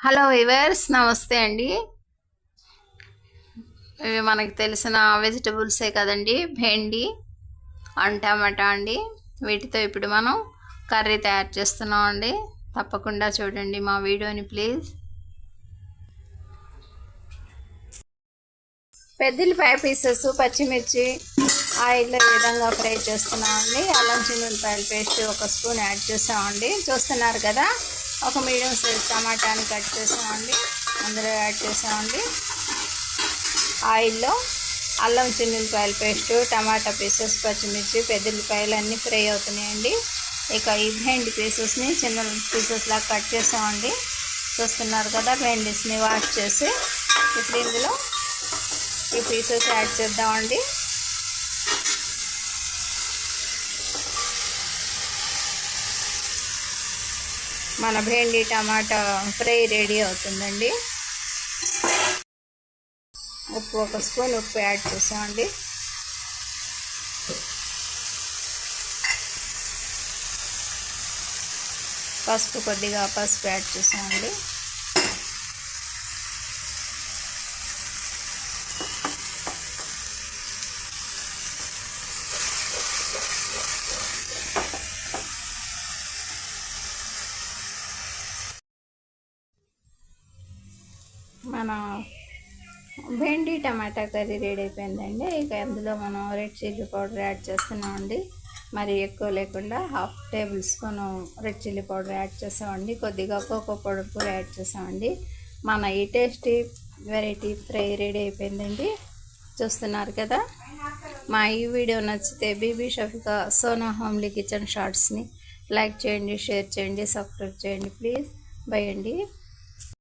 Hello viewers, నమస్తే అండి. ఇవి మనకు తెలిసిన వెజిటబుల్సే కదండి, భెండి అండ్ టమాటా అండి. వీటితో ఇప్పుడు మనం కర్రీ తయారు చేస్తున్నాం అండి. తప్పకుండా చూడండి మా వీడియోని ప్లీజ్. పెద్దల్లిపాయ పీసెస్, పచ్చిమిర్చి ఆయిల్లో ఈ విధంగా ఫ్రై చేస్తున్నామండి. అల్లం చిన్నులపాయల పేస్ట్ 1 స్పూన్ యాడ్ చేసామండి. చూస్తున్నారు కదా, ఒక మీడియం సైజ్ టమాటాని కట్ చేసామండి, అందులో యాడ్ చేసామండి. ఆయిల్లో అల్లం చిన్నులపాయల పేస్టు, టమాటా పీసెస్, పచ్చిమిర్చి, పెద్దల్లిపాయలు అన్నీ ఫ్రై అవుతున్నాయండి. ఇక ఈ భెండి పీసెస్ని చిన్న పీసెస్ లాగా కట్ చేసామండి. చూస్తున్నారు కదా, భెండీస్ని వాష్ చేసి ఇప్పుడు ఇందులో ఈ పీసెస్ యాడ్ చేద్దామండి. మన భెండి టమాటా ఫ్రై రెడీ అవుతుందండి. ఉప్పు 1 స్పూన్ ఉప్పు యాడ్ చేసామండి. పసుపు కొద్దిగా పసుపు యాడ్ చేసామండి. మన భెండి టమాటా కర్రీ రెడీ అయిపోయిందండి. ఇక అందులో మనం రెడ్ చిల్లీ పౌడర్ యాడ్ చేస్తున్నామండి. మరి ఎక్కువ లేకుండా 1/2 table spoon red chilli powder add చేసామండి. కొద్దిగా కోకో పౌడర్ కూడా యాడ్ చేసామండి. మన ఈ టేస్టీ వెరైటీ ఫ్రై రెడీ అయిపోయిందండి. చూస్తున్నారు కదా. మా ఈ వీడియో నచ్చితే బీబీ షఫికా సోనా హోమ్లీ కిచెన్ షార్ట్స్ని లైక్ చేయండి, షేర్ చేయండి, సబ్స్క్రైబ్ చేయండి ప్లీజ్. బై అండి.